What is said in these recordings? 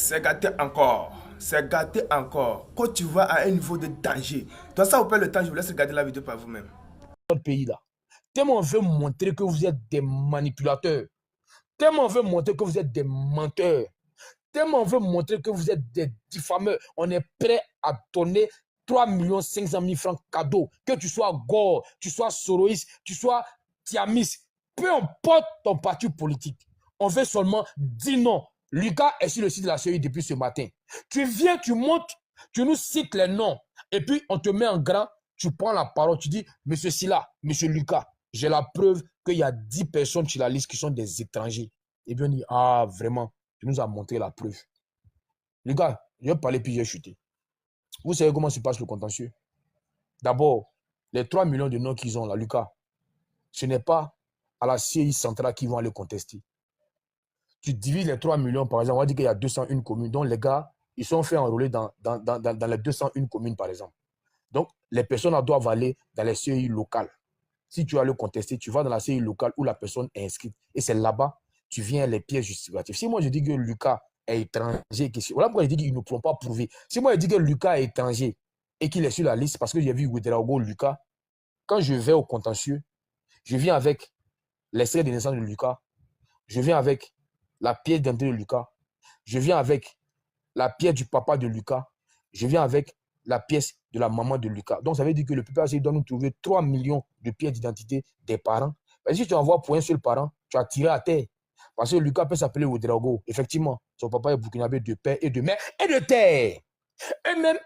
C'est gâté encore. C'est gâté encore. Quand tu vas à un niveau de danger, toi ça vous perd le temps, je vous laisse regarder la vidéo par vous-même. Notre pays là. Tellement on veut montrer que vous êtes des manipulateurs. Tellement on veut montrer que vous êtes des menteurs. Tellement on veut montrer que vous êtes des diffameurs. On est prêt à donner 3 500 000 francs cadeaux. Que tu sois Gore, tu sois Soroïs, tu sois Tiamis. Peu importe ton parti politique. On veut seulement dire non. Lucas est sur le site de la CEI depuis ce matin. Tu viens, tu montes, tu nous cites les noms. Et puis on te met en grand, tu prends la parole, tu dis, monsieur Silla, monsieur Lucas, j'ai la preuve qu'il y a 10 personnes sur la liste qui sont des étrangers. Et bien on dit, ah vraiment, tu nous as montré la preuve. Les gars, j'ai parlé puis j'ai chuté. Vous savez comment se passe le contentieux? D'abord, les 3 millions de noms qu'ils ont là, Lucas, ce n'est pas à la CI centrale qu'ils vont aller contester. Tu divises les 3 millions, par exemple, on va dire qu'il y a 201 communes, donc les gars, ils sont fait enrôler dans les 201 communes, par exemple. Donc, les personnes doivent aller dans les CI locales. Si tu vas le contester, tu vas dans la CI locale où la personne est inscrite. Et c'est là-bas, tu viens les pièces justificatives. Si moi je dis que Lucas est étranger, voilà pourquoi je dis qu'ils ne pourront pas prouver. Si moi je dis que Lucas est étranger et qu'il est sur la liste parce que j'ai vu Ouedraogo Lucas, quand je vais au contentieux, je viens avec l'extrait de naissance de Lucas, je viens avec la pièce d'identité de Lucas, je viens avec la pièce du papa de Lucas, je viens avec la pièce de la maman de Lucas. Donc, ça veut dire que le PPAC doit nous trouver 3 millions de pièces d'identité des parents. Mais si tu envoies pour un seul parent, tu as tiré à terre. Parce que Lucas peut s'appeler Ouedraogo. Effectivement, son papa est burkinabé de père et de mère et de terre. Eux-mêmes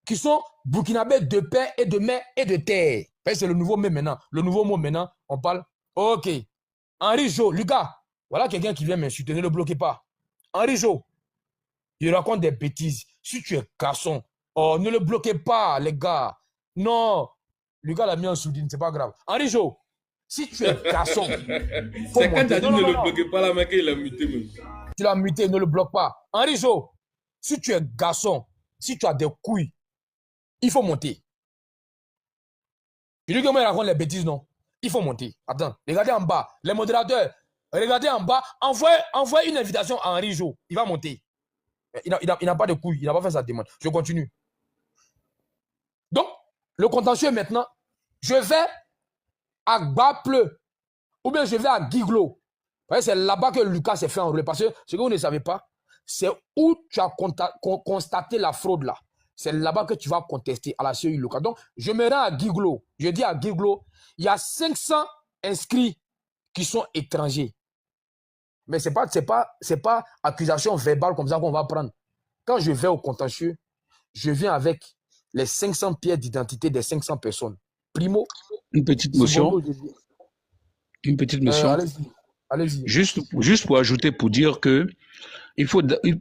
qui sont burkinabés de père et de mère et de terre. C'est le nouveau mot maintenant. Le nouveau mot maintenant, on parle. Ok. Henri Jo, Lucas, voilà quelqu'un qui vient m'insulter, ne le bloquez pas. Henri Jo, il raconte des bêtises. Si tu es garçon, oh, ne le bloquez pas, les gars. Non. Lucas l'a mis en sourdine, c'est pas grave. Henri Jo, si tu es garçon, c'est quand tu as dit ne le bloquez pas, là, mec, il a muté même. Tu l'as muté, ne le bloque pas. Henri Jo, si tu es garçon, si tu as des couilles, il faut monter. Je dis que moi, il raconte les bêtises, non? Il faut monter. Attends, regardez en bas. Les modérateurs, regardez en bas. Envoyez une invitation à Henri Jo. Il va monter. Il n'a pas de couilles. Il n'a pas fait sa demande. Je continue. Donc, le contentieux maintenant, je vais à Baple ou bien je vais à Guiglo. C'est là-bas que Lucas s'est fait enrôler. Parce que ce que vous ne savez pas, c'est où tu as constaté la fraude là. C'est là-bas que tu vas contester à la CEI locale. Donc, je me rends à Guiglo. Je dis à Guiglo, il y a 500 inscrits qui sont étrangers. Mais ce n'est pas accusation verbale comme ça qu'on va prendre. Quand je vais au contentieux, je viens avec les 500 pièces d'identité des 500 personnes. Primo. Une petite motion. Une petite motion. Allez-y. Juste pour ajouter, pour dire que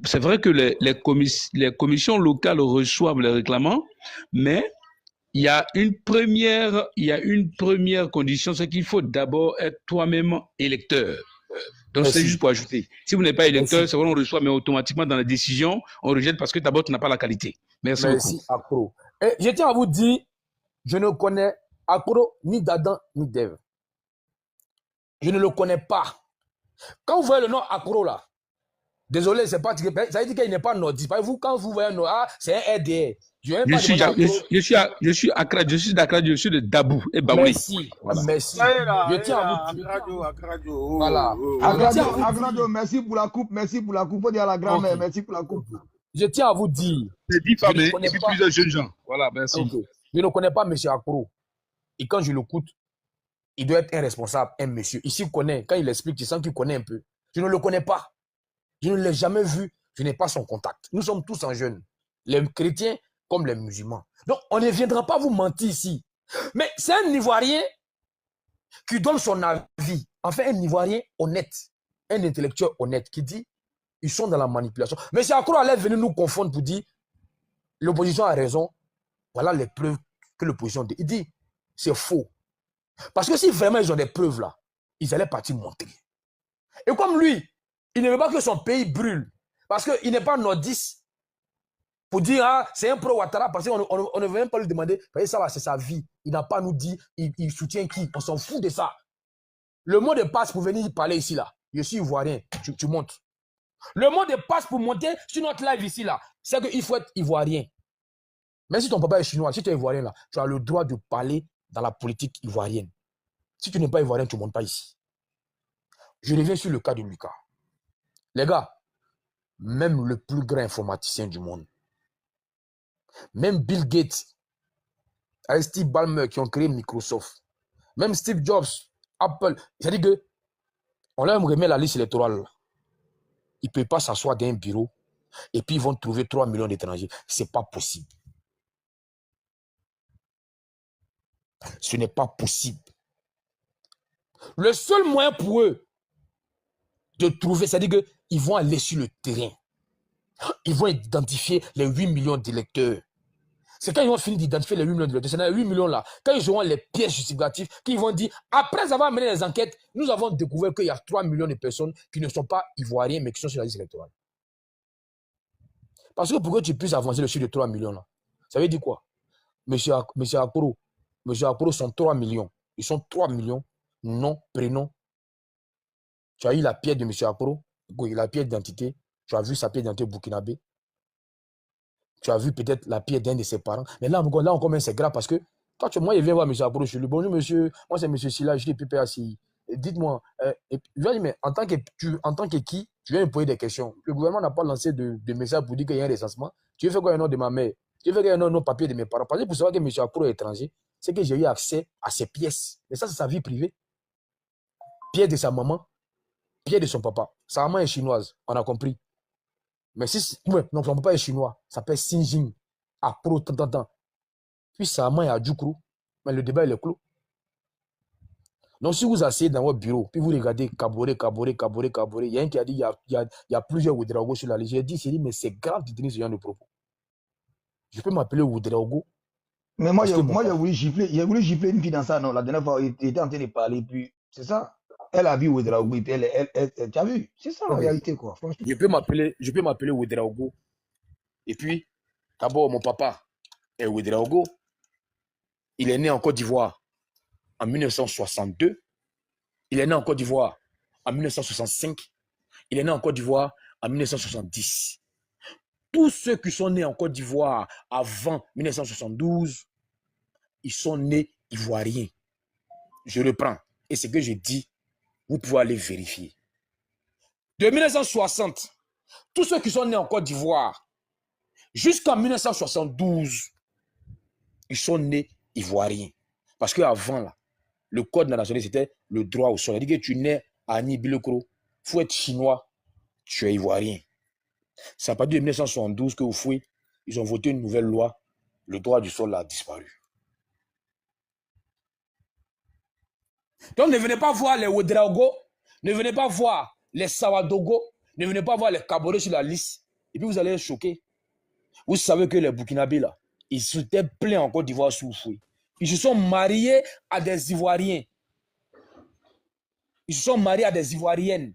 c'est vrai que les commissions locales reçoivent les réclamants, mais il y a une première condition, c'est qu'il faut d'abord être toi-même électeur. Donc, c'est juste pour ajouter. Si vous n'êtes pas électeur, c'est vrai, on reçoit, mais automatiquement, dans la décision, on rejette parce que d'abord, tu n'as pas la qualité. Merci beaucoup. Akro. Et je tiens à vous dire, je ne connais Akro ni d'Adam ni d'Ève. Je ne le connais pas. Quand vous voyez le nom Akro là, désolé, c'est pas, ça veut dire qu'il n'est pas nordiste. Vous, quand vous voyez un nom, c'est un RDR. Je suis d'Accra, je suis de Dabou et Baouli. Merci. Voilà. Merci. Je tiens à vous dire. Voilà. Agradio, merci pour la coupe. Merci pour la coupe. Faut dire à la grand-mère, merci pour la coupe. Je tiens à vous dire. C'est 10 femmes et puis plusieurs jeunes gens. Voilà, merci. Okay. Je ne connais pas M. Akro. Et quand je l'écoute, il doit être un responsable, un monsieur. Ici, il connaît. Quand il explique, tu sens qu'il connaît un peu. Je ne le connais pas. Je ne l'ai jamais vu. Je n'ai pas son contact. Nous sommes tous en jeunes. Les chrétiens comme les musulmans. Donc, on ne viendra pas vous mentir ici. Mais c'est un Ivoirien qui donne son avis. Enfin, un Ivoirien honnête. Un intellectuel honnête qui dit ils sont dans la manipulation. Mais si Akro allait venir nous confondre pour dire l'opposition a raison, voilà les preuves que l'opposition dit. Il dit c'est faux. Parce que si vraiment ils ont des preuves là, ils allaient partir montrer. Et comme lui, il ne veut pas que son pays brûle, parce qu'il n'est pas nordiste, pour dire ah, c'est un pro-Ouattara, parce qu'on ne veut même pas lui demander, parce que ça c'est sa vie. Il n'a pas à nous dire, il soutient qui, on s'en fout de ça. Le mot de passe pour venir parler ici là, je suis ivoirien, tu montes. Le mot de passe pour monter sur notre live ici, là, c'est qu'il faut être ivoirien. Même si ton papa est chinois, si tu es ivoirien, là, tu as le droit de parler dans la politique ivoirienne. Si tu n'es pas ivoirien, tu ne montes pas ici. Je reviens sur le cas de Lucas. Les gars, même le plus grand informaticien du monde, même Bill Gates, et Steve Ballmer qui ont créé Microsoft, même Steve Jobs, Apple, c'est-à-dire que on leur remet la liste électorale. Ils ne peuvent pas s'asseoir dans un bureau et puis ils vont trouver 3 millions d'étrangers. Ce n'est pas possible. Ce n'est pas possible. Le seul moyen pour eux de trouver, c'est-à-dire qu'ils vont aller sur le terrain. Ils vont identifier les 8 millions d'électeurs. C'est quand ils vont finir d'identifier les 8 millions d'électeurs, c'est dans les 8 millions là, quand ils auront les pièces justificatives, qu'ils vont dire, après avoir mené les enquêtes, nous avons découvert qu'il y a 3 millions de personnes qui ne sont pas ivoiriens, mais qui sont sur la liste électorale. Parce que pour que tu puisses avancer le chiffre de 3 millions là, ça veut dire quoi? Monsieur Akoro sont 3 millions. Ils sont 3 millions, nom, prénom. Tu as eu la pièce de monsieur Akoro, la pièce d'identité, tu as vu sa pièce d'identité burkinabé. Tu as vu peut-être la pièce d'un de ses parents. Mais là encore, c'est grave parce que quand moi, je viens voir M. Akoro, je lui dis bonjour monsieur, moi c'est M. Silla, je dis PPACI. Dites-moi, mais en tant que qui, tu viens me poser des questions. Le gouvernement n'a pas lancé de message pour dire qu'il y a un recensement. Tu veux faire quoi un nom de ma mère? Tu veux faire quoi un nom papier de mes parents? Parce que pour savoir que M. Akoro est étranger, c'est que j'ai eu accès à ses pièces. Mais ça, c'est sa vie privée. Pièce de sa maman, pièce de son papa. Sa maman est chinoise, on a compris. Mais si, non, son papa est chinois, ça s'appelle Xinjing, Akoro, tant. Puis sa maman est à Djoukro, mais le débat il est clos. Donc si vous asseyez dans votre bureau, puis vous regardez Kaboré, il y a un qui a dit il y a plusieurs Ouedraogo sur la liste. J'ai dit, mais c'est grave de tenir ce genre de propos. Je peux m'appeler Ouedraogo. Mais moi, j'ai voulu gifler une fille dans ça, non, la dernière fois, il était en train de parler, puis c'est ça. Elle a vu Ouedraogo, puis tu as vu, c'est ça la réalité, quoi, franchement. Je peux m'appeler Ouedraogo. Et puis, d'abord, mon papa est Ouedraogo. Il est né en Côte d'Ivoire en 1962. Il est né en Côte d'Ivoire en 1965. Il est né en Côte d'Ivoire en 1970. Tous ceux qui sont nés en Côte d'Ivoire avant 1972, ils sont nés ivoiriens. Je reprends. Et ce que je dis, vous pouvez aller vérifier. De 1960, tous ceux qui sont nés en Côte d'Ivoire, jusqu'en 1972, ils sont nés ivoiriens. Parce qu'avant, là, le code national, c'était le droit au sol. C'est-à-dire que tu nais à Nibilokro, il faut être chinois, tu es ivoirien. C'est à partir de 1972 que vous fouillez, ils ont voté une nouvelle loi, le droit du sol a disparu. Donc ne venez pas voir les Ouedraogo, ne venez pas voir les Sawadogo, ne venez pas voir les Kaboré sur la liste, et puis vous allez être choqués. Vous savez que les Burkinabés, là, ils s'étaient pleins en Côte d'Ivoire sous fouille. Ils se sont mariés à des Ivoiriens. Ils se sont mariés à des Ivoiriennes.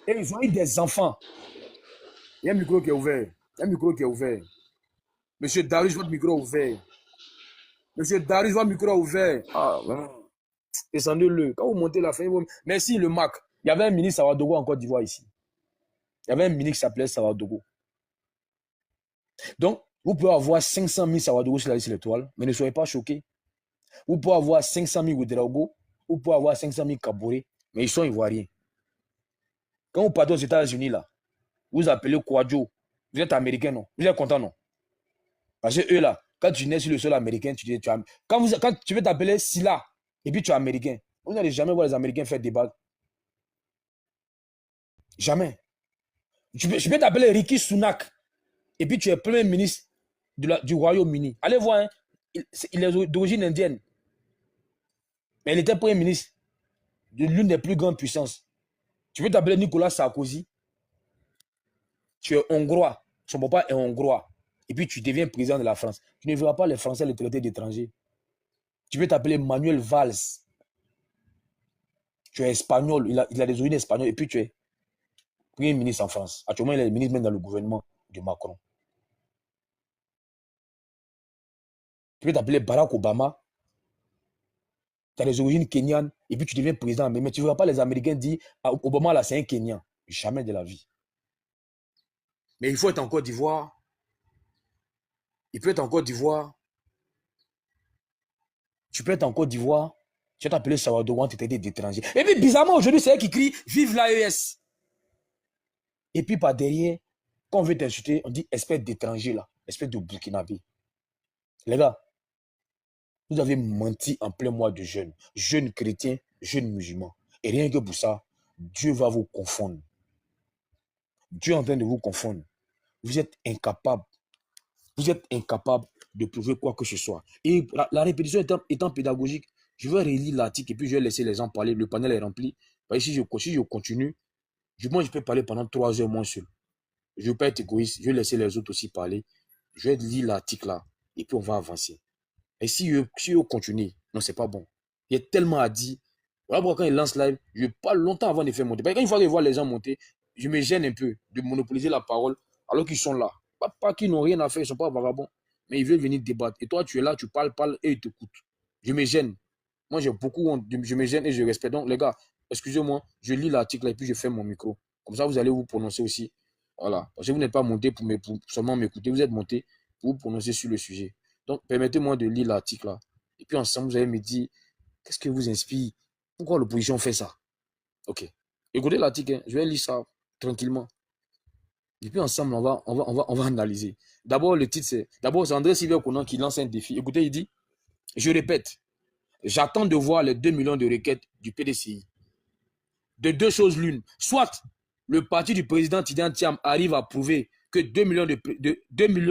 Et ils ont eu des enfants. Il y a un micro qui est ouvert. Il y a un micro qui est ouvert. Monsieur Darius, votre micro est ouvert. Monsieur Darius, votre micro est ouvert. Ah, descendez-le. Quand vous montez la fin, vous... Merci le Mac. Il y avait un ministre Sawadogo en Côte d'Ivoire ici. Il y avait un ministre qui s'appelait Sawadogo. Donc, vous pouvez avoir 500 000 Sawadogo sur la liste électorale, mais ne soyez pas choqués. Vous pouvez avoir 500 000 Ouedraogo, vous pouvez avoir 500 000 Kaboré, mais ils sont ivoiriens. Quand vous partez aux États-Unis, là, vous appelez Kouadjo, vous êtes américain, non? Vous êtes content, non? Parce que eux, là, quand tu nais sur le sol américain, tu dis, quand tu veux t'appeler Silla, et puis tu es américain, vous n'allez jamais voir les Américains faire débat. Jamais. Je peux t'appeler Rishi Sunak, et puis tu es premier ministre du Royaume-Uni. Allez voir, hein, il est d'origine indienne. Mais il était premier ministre de l'une des plus grandes puissances. Tu peux t'appeler Nicolas Sarkozy. Tu es hongrois. Son papa est hongrois. Et puis tu deviens président de la France. Tu ne verras pas les Français les traiter d'étrangers. Tu peux t'appeler Manuel Valls. Tu es espagnol. Il a des origines espagnoles. Et puis tu es premier ministre en France. Actuellement, il est ministre même dans le gouvernement de Macron. Tu peux t'appeler Barack Obama. Tu as des origines kenyanes. Et puis tu deviens président. Mais tu ne verras pas les Américains dire Obama là, c'est un Kenyan. Jamais de la vie. Mais il faut être en Côte d'Ivoire. Il peut être en Côte d'Ivoire. Tu peux être en Côte d'Ivoire. Tu vas t'appeler Sawadowan, tu t'aider d'étranger. Et puis, bizarrement, aujourd'hui, c'est elle qui crie « Vive l'AES ». Et puis, par derrière, quand on veut t'insulter, on dit « espèce d'étranger, là, espèce de Burkinabé ». Les gars, vous avez menti en plein mois de jeûne. Jeûne chrétien, jeûne musulman. Et rien que pour ça, Dieu va vous confondre. Dieu est en train de vous confondre. Vous êtes incapable. Vous êtes incapable de prouver quoi que ce soit. Et la répétition étant pédagogique, je vais relire l'article et puis je vais laisser les gens parler. Le panel est rempli. Si je continue, moi je peux parler pendant 3 heures moi seul. Je ne veux pas être égoïste. Je vais laisser les autres aussi parler. Je vais lire l'article là et puis on va avancer. Et si je continue, non, c'est pas bon. Il y a tellement à dire. Voilà pourquoi quand il lance live, je parle longtemps avant de faire monter. Parce que quand une fois que je vois les gens monter, je me gêne un peu de monopoliser la parole alors qu'ils sont là. Pas qu'ils n'ont rien à faire, ils ne sont pas vagabonds. Mais ils veulent venir débattre. Et toi, tu es là, tu parles et ils t'écoutent. Je me gêne. Moi, j'ai beaucoup honte. Je me gêne et je respecte. Donc, les gars, excusez-moi, je lis l'article et puis je ferme mon micro. Comme ça, vous allez vous prononcer aussi. Voilà. Parce que vous n'êtes pas monté pour seulement m'écouter. Vous êtes monté pour vous prononcer sur le sujet. Donc, permettez-moi de lire l'article là. Et puis, ensemble, vous allez me dire, qu'est-ce que vous inspire? Pourquoi l'opposition fait ça? Ok. Écoutez l'article, hein. Je vais lire ça tranquillement. Et puis, ensemble, on va analyser. D'abord, le titre, c'est André Sylvain Conan qui lance un défi. Écoutez, il dit, je répète, j'attends de voir les 2 millions de requêtes du PDCI. De deux choses l'une. Soit le parti du président Tidiane Thiam arrive à prouver que 2 millions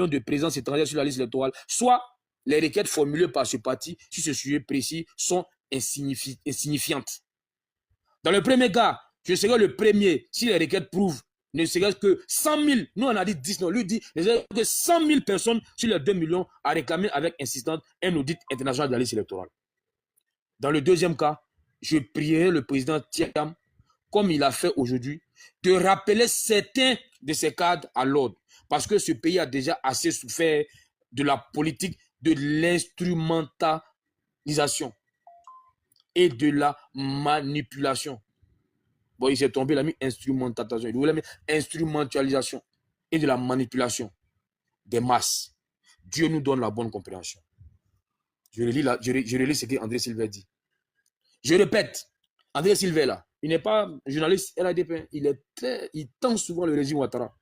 de présences étrangères sur la liste électorale, soit les requêtes formulées par ce parti sur ce sujet précis sont insignifiantes. Dans le premier cas, je serai le premier si les requêtes prouvent ne serait-ce que 100 000, nous on a dit 10, non, lui dit que 100 000 personnes sur les 2 millions a réclamé avec insistance un audit international de la liste électorale. Dans le deuxième cas, je prierai le président Thiam, comme il a fait aujourd'hui, de rappeler certains de ses cadres à l'ordre. Parce que ce pays a déjà assez souffert de la politique de l'instrumentalisation et de la manipulation. Bon, il s'est tombé, il a mis instrumentalisation. Il voulait mettre instrumentalisation et de la manipulation des masses. Dieu nous donne la bonne compréhension. Je relis ce qu'André Sylvain dit. Je répète, André Sylvain là, il n'est pas journaliste RADP, il tend souvent le régime Ouattara.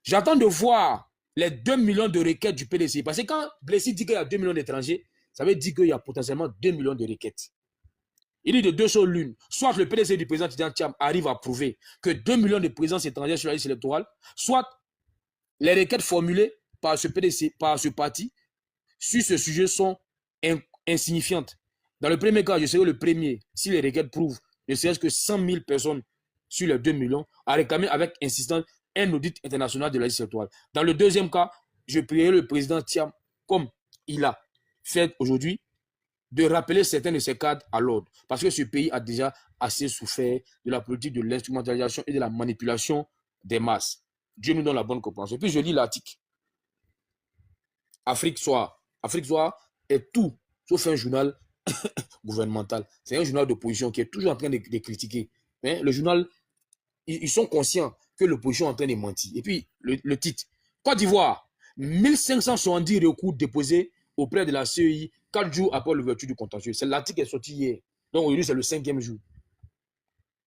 J'attends de voir les 2 millions de requêtes du PDC. Parce que quand Blessy dit qu'il y a 2 millions d'étrangers, ça veut dire qu'il y a potentiellement 2 millions de requêtes. Il dit de deux choses l'une. Soit le PDC du président Tidiane Thiam arrive à prouver que 2 millions de présences étrangères sur la liste électorale, soit les requêtes formulées par ce PDC, par ce parti, sur ce sujet sont insignifiantes. Dans le premier cas, je serai le premier, si les requêtes prouvent ne serait-ce que 100 000 personnes sur les 2 millions, à réclamer avec insistance un audit international de la liste électorale. Dans le deuxième cas, je prierai le président Thiam, comme il a fait aujourd'hui, de rappeler certains de ces cadres à l'ordre. Parce que ce pays a déjà assez souffert de la politique de l'instrumentalisation et de la manipulation des masses. Dieu nous donne la bonne compréhension. Et puis je lis l'article. Afrique Soir. Afrique Soir est tout, sauf un journal gouvernemental. C'est un journal d'opposition qui est toujours en train de critiquer. Mais le journal, ils sont conscients que l'opposition est en train de mentir. Et puis, le titre. Côte d'Ivoire, 1570 recours déposés auprès de la CEI 4 jours après l'ouverture du contentieux. C'est l'article qui est sorti hier. Donc aujourd'hui, c'est le 5e jour.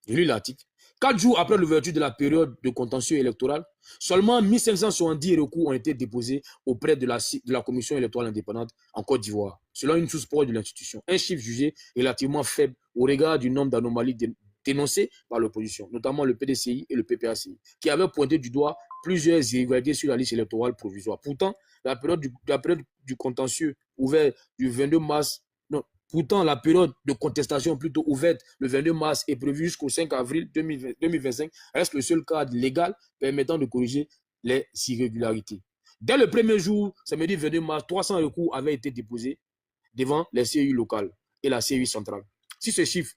J'ai lu l'article. 4 jours après l'ouverture de la période de contentieux électoral, seulement 1570 recours ont été déposés auprès de la Commission électorale indépendante en Côte d'Ivoire, selon une source proche de l'institution. Un chiffre jugé relativement faible au regard du nombre d'anomalies dénoncées par l'opposition, notamment le PDCI et le PPACI, qui avaient pointé du doigt plusieurs irrégularités sur la liste électorale provisoire. Pourtant, la période du contentieux ouvert du 22 mars, pourtant la période de contestation plutôt ouverte le 22 mars est prévue jusqu'au 5 avril 2025 reste le seul cadre légal permettant de corriger les irrégularités. Dès le premier jour, samedi 22 mars, 300 recours avaient été déposés devant les CEI locales et la CEI centrale. Si ce chiffre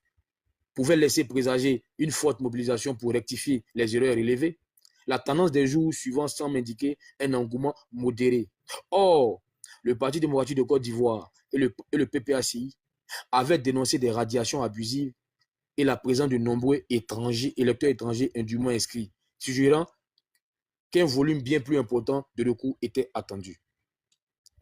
pouvait laisser présager une forte mobilisation pour rectifier les erreurs relevées, la tendance des jours suivants semble indiquer un engouement modéré. Or, le Parti démocratique de Côte d'Ivoire et le PPACI avaient dénoncé des radiations abusives et la présence de nombreux électeurs étrangers indûment inscrits, suggérant qu'un volume bien plus important de recours était attendu.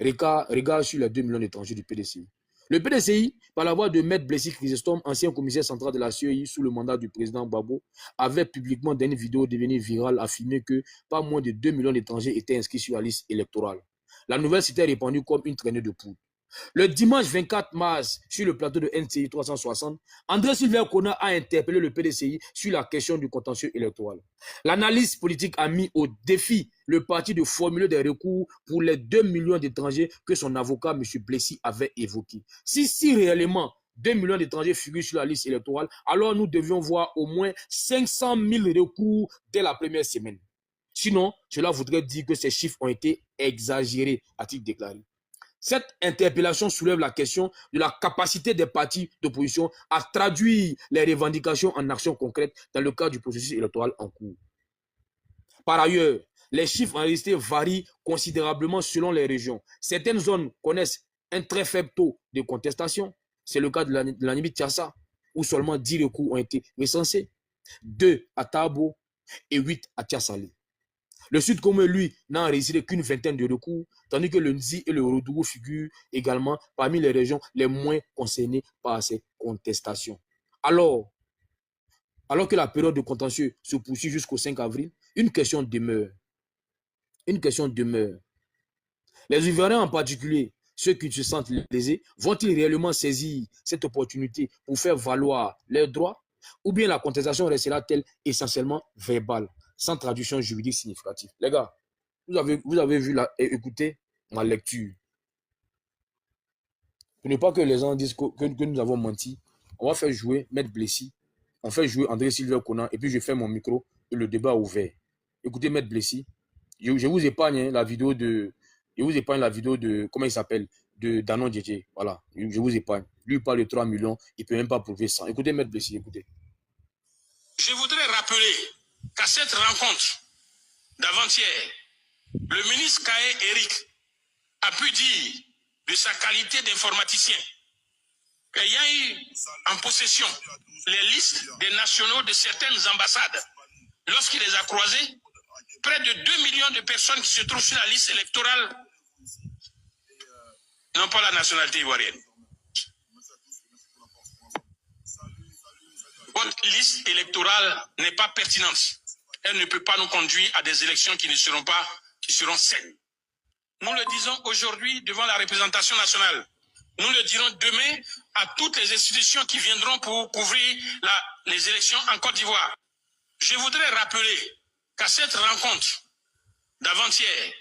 Regard sur les 2 millions d'étrangers du PDCI. Le PDCI, par la voix de Maître Blessy Chrysostome, ancien commissaire central de la CEI sous le mandat du président Gbagbo, avait publiquement dans une vidéo devenue virale affirmé que pas moins de 2 millions d'étrangers étaient inscrits sur la liste électorale. La nouvelle s'était répandue comme une traînée de poudre. Le dimanche 24 mars, sur le plateau de NCI 360, André Sylvain Kona a interpellé le PDCI sur la question du contentieux électoral. L'analyse politique a mis au défi le parti de formuler des recours pour les 2 millions d'étrangers que son avocat, M. Blessy, avait évoqués. Si réellement 2 millions d'étrangers figurent sur la liste électorale, alors nous devions voir au moins 500 000 recours dès la première semaine. Sinon, cela voudrait dire que ces chiffres ont été exagérés, a-t-il déclaré. Cette interpellation soulève la question de la capacité des partis d'opposition à traduire les revendications en actions concrètes dans le cadre du processus électoral en cours. Par ailleurs, les chiffres enregistrés varient considérablement selon les régions. Certaines zones connaissent un très faible taux de contestation. C'est le cas de la Namibie-Tiassa, où seulement 10 recours ont été recensés, 2 à Tabo et 8 à Tiassalé. Le Sud commun, lui, n'a enregistré qu'une vingtaine de recours, tandis que le Nzi et le Rodougou figurent également parmi les régions les moins concernées par ces contestations. Alors que la période de contentieux se poursuit jusqu'au 5 avril, une question demeure. Les Ivoiriens en particulier, ceux qui se sentent lésés, vont-ils réellement saisir cette opportunité pour faire valoir leurs droits? Ou bien la contestation restera-t-elle essentiellement verbale, sans traduction juridique significative? Les gars, vous avez vu et écouté ma lecture. Pour ne pas que les gens disent que nous avons menti, on va faire jouer Maître Blessy, on fait jouer André Sylvain Kona, et puis je fais mon micro et le débat ouvert. Écoutez Maître Blessy, je vous épargne la vidéo de... comment il s'appelle, de Danon Djedje. Voilà, je vous épargne. Lui, il parle de 3 millions, il ne peut même pas prouver 100. Écoutez Maître Blessy, écoutez. Je voudrais rappeler qu'à cette rencontre d'avant-hier, le ministre Kaé Eric a pu dire de sa qualité d'informaticien qu'il y a eu en possession les listes des nationaux de certaines ambassades. Lorsqu'il les a croisés, près de 2 millions de personnes qui se trouvent sur la liste électorale n'ont pas la nationalité ivoirienne. Votre liste électorale n'est pas pertinente. Elle ne peut pas nous conduire à des élections qui seront saines. Nous le disons aujourd'hui devant la représentation nationale. Nous le dirons demain à toutes les institutions qui viendront pour couvrir les élections en Côte d'Ivoire. Je voudrais rappeler qu'à cette rencontre d'avant-hier,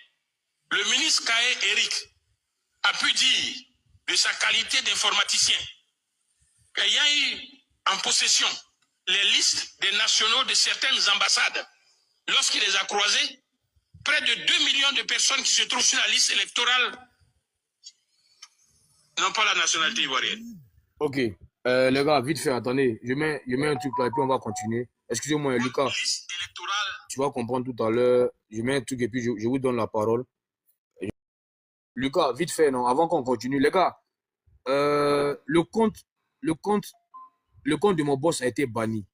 le ministre Kaé Eric a pu dire de sa qualité d'informaticien qu'il y a eu en possession les listes des nationaux de certaines ambassades. Lorsqu'il les a croisés, près de 2 millions de personnes qui se trouvent sur la liste électorale n'ont pas la nationalité ivoirienne. Ok, les gars, vite fait, attendez, je mets un truc là et puis on va continuer. Excusez-moi, Lucas, tu vas comprendre tout à l'heure. Je mets un truc et puis je vous donne la parole. Lucas, vite fait, non, avant qu'on continue, les gars, le compte de mon boss a été banni.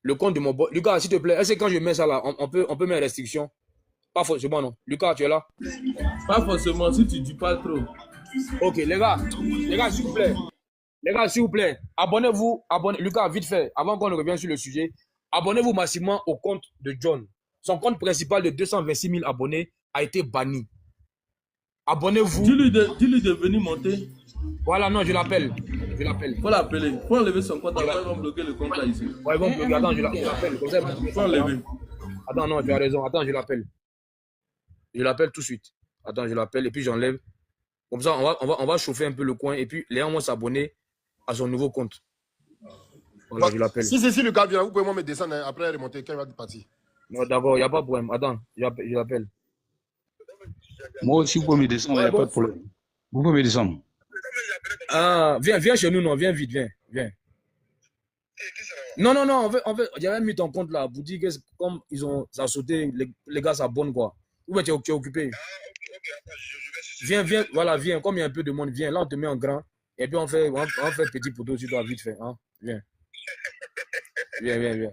Le compte de mon boss. Lucas, s'il te plaît, est-ce que quand je mets ça là, on peut mettre restriction? Pas forcément, non. Lucas, tu es là? Pas forcément, si tu dis pas trop. Ok, les gars, s'il vous plaît. Les gars, s'il vous plaît, abonnez-vous. Lucas, vite fait, avant qu'on ne revienne sur le sujet, abonnez-vous massivement au compte de John. Son compte principal de 226 000 abonnés a été banni. Abonnez-vous. Dis-lui de venir monter. Voilà, non, je l'appelle. Faut l'appeler. Faut enlever son compte. Après, ils vont bloquer le compte là ici. Ouais, ils vont bloquer. Attends, je l'appelle. Faut enlever. Attends, non, tu as raison. Attends, je l'appelle. Je l'appelle tout de suite. Attends, je l'appelle et puis j'enlève. Comme ça, on va chauffer un peu le coin et puis les gens vont s'abonner à son nouveau compte. Voilà, je l'appelle. Si le gars vient, vous pouvez me descendre après remonter quand il va partir. Non, d'accord, il n'y a pas de problème. Attends, je l'appelle. Moi aussi, vous pouvez me descendre, il n'y a pas de problème. Vous pouvez me descendre. Ah, viens chez nous, non, viens vite, viens. Non, en fait, j'avais mis ton compte là pour dire que comme ça a sauté, les gars s'abonnent quoi. Ou bien tu es occupé. Viens, voilà, viens, comme il y a un peu de monde, viens, là on te met en grand, et puis on fait petit poteau sur toi vite fait. Hein. Viens. Viens.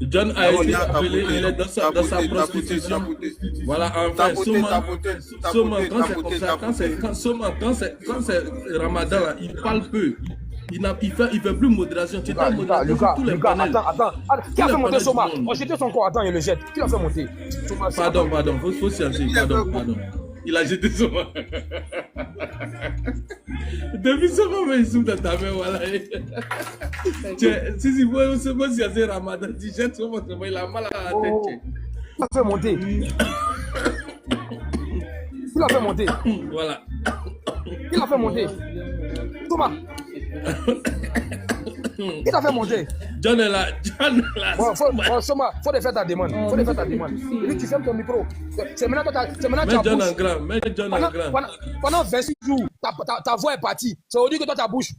John a été appelé, il est dans sa prostitution. Voilà, enfin, Soma, quand c'est comme ça, quand c'est Ramadan, là, il parle peu. Il fait plus modération. Tu Lucas, attends. Qui a fait monter Soma? On jetait son corps, attends, il le jette. Qui l'a fait monter? Pardon, faut chercher, pardon. Il a jeté Soma. Depuis Soma, mais il souffle dans ta main, voilà. Si, moi, c'est Ramadan, tu jettes Soma, il a mal à la tête. Qui l'a fait monter? Qui l'a fait monter? Voilà. Qui l'a fait monter? Soma. Qui t'a fait monter? John est là. Soma, faut faire ta demande. Lui, tu fermes ton micro. C'est maintenant que tu as Mets John en grand. Pendant 26 jours, ta voix est partie. C'est aujourd'hui que toi, ta bouche.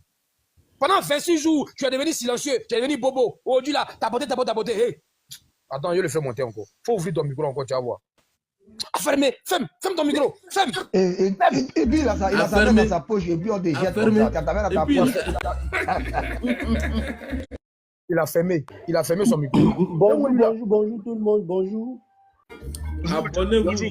Pendant 26 jours, tu es devenu silencieux. Tu es devenu bobo. Aujourd'hui, là, t'as beauté. Hey. Attends, je le fais monter encore. Faut ouvrir ton micro encore, tu vas voir. Ferme ton micro. Ferme. Et puis il a sa main dans sa poche et puis on te jette comme ça. Ta main dans ta poche. Il a fermé son micro. Bonjour tout le monde, bonjour. Abonnez-vous.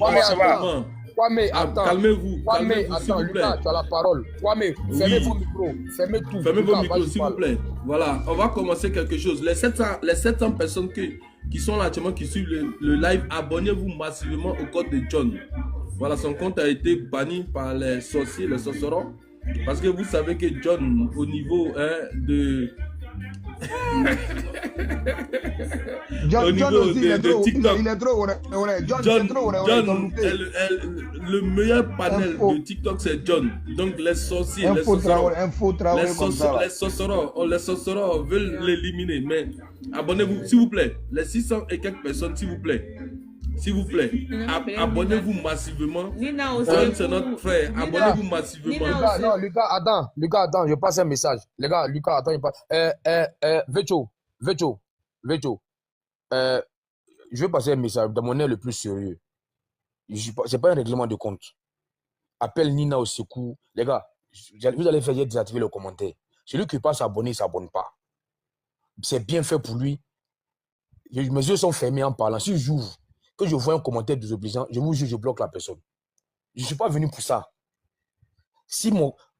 Kwame, attends. Calmez-vous. Attends, Lucas, tu as la parole. Kwame, fermez vos micros. Fermez tout. Fermez vos micros, s'il vous plaît. Voilà, on va commencer quelque chose. Les 700 personnes qui sont là actuellement, qui suivent le live, abonnez-vous massivement au compte de John. Voilà, son compte a été banni par les sorciers, les sorcerons. Parce que vous savez que John, au niveau de... John aussi, il est trop TikTok. John, le meilleur panel de TikTok, c'est John. Donc les sorciers, les sorcereurs veulent l'éliminer. Mais abonnez-vous, s'il vous plaît. Les 600 et quelques personnes, s'il vous plaît. Abonnez-vous massivement. John, c'est notre frère. Abonnez-vous massivement. Non, Lucas, attends, je passe un message. Les gars, Lucas, attends, je passe. Vecho. Je vais passer un message de mon air le plus sérieux. C'est pas un règlement de compte. Appelle Nina au secours. Les gars, vous allez faire désactiver le commentaire. Celui qui passe s'abonner, il ne s'abonne pas. C'est bien fait pour lui. Mes yeux sont fermés en parlant. Si j'ouvre, que je vois un commentaire désobligeant, je vous jure, je bloque la personne. Je ne suis pas venu pour ça.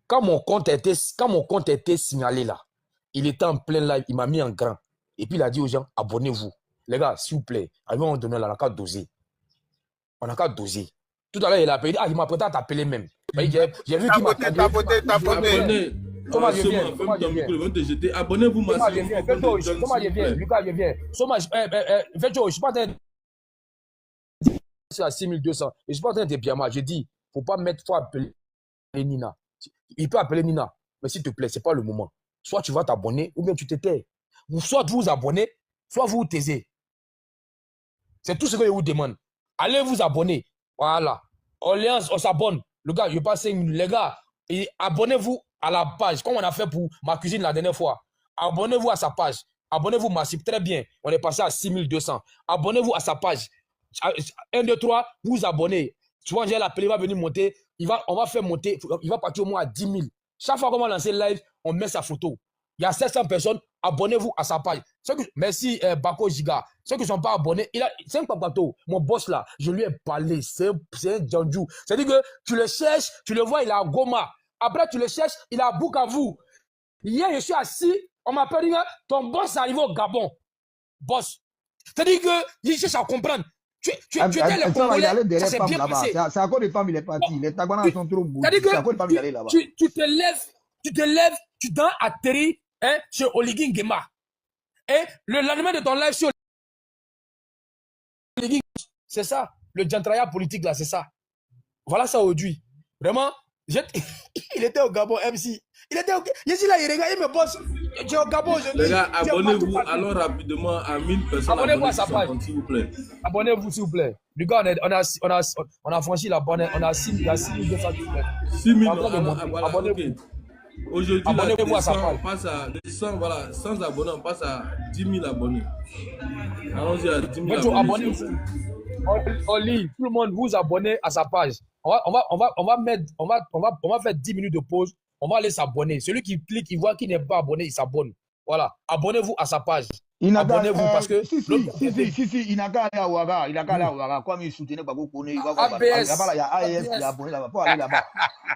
Quand mon compte était signalé là, il était en plein live, il m'a mis en grand. Et puis il a dit aux gens, abonnez-vous. Les gars, s'il vous plaît, à un moment donné, on n'a qu'à doser. Tout à l'heure, il a appelé, il m'a prêté à t'appeler même. J'ai vu qu'il m'a abonné. Thomas, je viens. Abonnez-vous massivement. Lucas, je viens. Je suis pas en train de... C'est à 6200. Je suis pas en train de bien. Je dis, faut appeler Nina. Il peut appeler Nina, mais s'il te plaît, c'est pas le moment. Soit tu vas t'abonner, ou bien tu te tais. Soit vous abonnez, soit vous taisez. C'est tout ce que je vous demande. Allez vous abonner. Voilà. On s'abonne. Le gars, je passe les gars, abonnez-vous à la page, comme on a fait pour ma cuisine la dernière fois. Abonnez-vous à sa page. Abonnez-vous massif. Très bien. On est passé à 6200. Abonnez-vous à sa page. 1, 2, 3, vous abonnez. Tu vois, j'ai l'appelé, il va venir monter. On va faire monter. Il va partir au moins à 10 000. Chaque fois qu'on va lancer le live, on met sa photo. Il y a 700 personnes. Abonnez-vous à sa page. Merci, Bako Giga. Ceux qui ne sont pas abonnés, c'est un papato. Mon boss là, je lui ai parlé. C'est un Djandjou. C'est-à-dire que tu le cherches, tu le vois, il est à Goma. Après, tu le cherches, il est à Bukavu. Hier, je suis assis, on m'appelle, ton boss est arrivé au Gabon. Boss. C'est-à-dire que je cherche à comprendre. Tu étais le Congolais, ça s'est bien passé. C'est à cause des femmes, il est parti. Les Tagbana sont trop beaux. C'est-à-dire que tu te lèves, tu dois atterrir chez Oligui Nguema. Et le lendemain de ton live sur Oligui, c'est ça. Le Djantraya politique là, c'est ça. Voilà ça aujourd'hui. Vraiment, il était au Gabon, MC. Il était au... Je suis là, il regarde, il me bosse. Tu es au Gabon aujourd'hui. Les gars, abonnez-vous alors rapidement à 1000 personnes. Abonnez-vous à sa page. S'il vous plaît. Abonnez-vous, s'il vous plaît. Les gars, on a franchi la bonne. On a 6200. 6000. Voilà, abonnez-vous. Aujourd'hui, abonnez-vous à sa page. On passe à 100, voilà, 100 abonnés, on passe à 10 000 abonnés. Allons-y à 10 000 abonnés. On lit, tout le monde vous abonnez à sa page. On va faire 10 minutes de pause. On va aller s'abonner. Celui qui clique, il voit qu'il n'est pas abonné, il s'abonne. Voilà. Abonnez-vous à sa page. Abonnez-vous parce que... Si, il n'a qu'à aller à Ouaga. Il n'a qu'à aller à Ouaga. Comme il soutenait Babou Kone, il va voir. ABS. Il y a AES, il est abonné là-bas. Faut aller là-bas.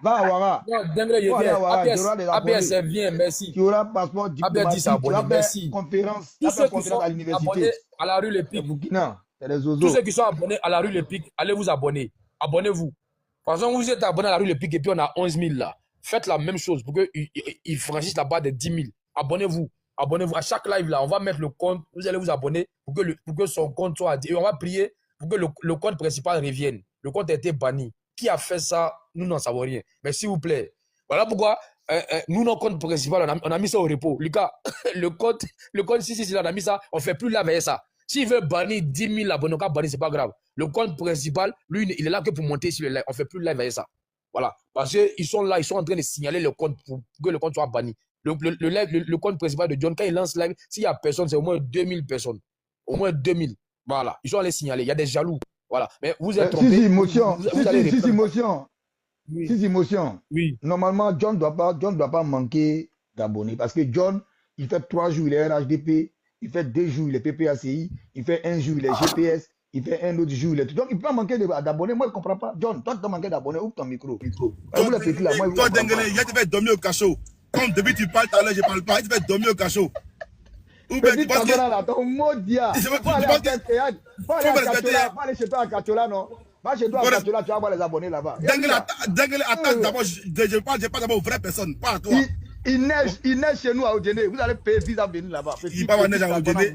Va à Ouaga. Non, Dengue, il vient. ABS, viens, merci. Tu auras passeport diplomatique. Tu auras fait conférence. Tous ceux qui sont à l'université. abonnés à la rue Lepic. Tous ceux qui sont abonnés à la rue Lepic, allez vous abonner. Abonnez-vous. Par exemple, vous êtes abonné à la rue Lepic et puis on a 11 000 là. Faites la même chose pour qu'ils franchissent la barre de 10 000. Abonnez-vous. Abonnez-vous à chaque live là. On va mettre le compte. Vous allez vous abonner pour que son compte soit. Et on va prier pour que le compte principal revienne. Le compte a été banni. Qui a fait ça? Nous n'en savons rien. Mais s'il vous plaît. Voilà pourquoi nous, notre compte principal, on a mis ça au repos. Lucas, le compte, si, on a mis ça. On ne fait plus live avec ça. S'il veut bannir 10 000 abonnés, on va bannir, ce n'est pas grave. Le compte principal, lui, il est là que pour monter sur le live. On ne fait plus live avec ça. Voilà. Parce qu'ils sont là, ils sont en train de signaler le compte pour que le compte soit banni. Le compte principal de John, quand il lance live, s'il n'y a personne, c'est au moins 2000 personnes. Au moins 2000. Voilà. Ils sont allés signaler. Il y a des jaloux. Voilà. Mais vous êtes trompés. Motion. Oui. Normalement, John ne doit pas manquer d'abonnés. Parce que John, il fait 3 jours, il est RHDP. Il fait 2 jours, il est PPACI. Il fait 1 jour, il est GPS. Il fait un autre jour. Donc, il ne peut pas manquer d'abonnés. Moi, je ne comprends pas. John, toi, tu dois manquer d'abonnés. Ouvre ton micro. Toi, Denguele, il te fait dormir au cachot. Comme depuis tu parles tout à l'heure, je ne parle pas. Il te fait dormir au cachot. Ou bien tu penses que... ton mot dia. Faut aller chez toi à Kachola, non? Va chez toi à Kachola, tu vas voir les abonnés là-bas. Denguele, attends d'abord. Je parle d'abord aux vraies personnes, pas à toi. Il neige chez nous à Odjene. Vous allez payer 10 à venir là-bas. Il va avoir neige à Odjene.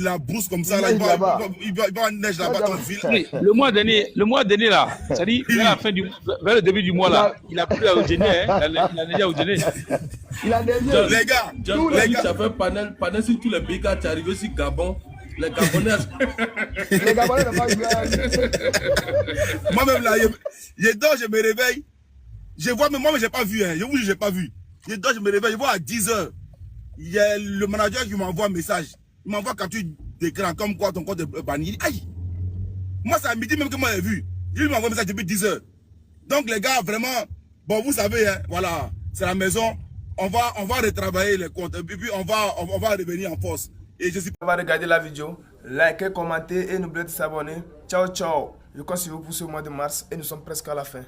La brousse comme ça, là, il va avoir neige là-bas dans le ville. Le mois dernier là, c'est-à-dire vers le début du mois là, il a plu à Odjene, il a neigé à Odjene. Il a neigé. Les gars, tu as fait panel sur tous les pays quand tu es arrivé sur Gabon. Les Gabonais. Les Gabonais n'ont pas eu. Moi-même là, je dors, je me réveille. Je vois, mais moi, je n'ai pas vu. Je vous dis, je n'ai pas vu. Je dors, je me réveille, je vois à 10 h. Il y a le manager qui m'envoie un message. Il m'envoie capture d'écran comme quoi ton compte est banni. Il dit, aïe. Moi, c'est à midi même que moi j'ai vu. Il m'envoie un message depuis 10 h. Donc, les gars, vraiment, bon, vous savez, hein, voilà, c'est la maison. On va retravailler les comptes. Et puis, on va revenir en force. Et je suis... On va regarder la vidéo, likez, commentez et n'oubliez pas de s'abonner. Ciao, ciao. Je compte sur vous pour ce mois de mars et nous sommes presque à la fin.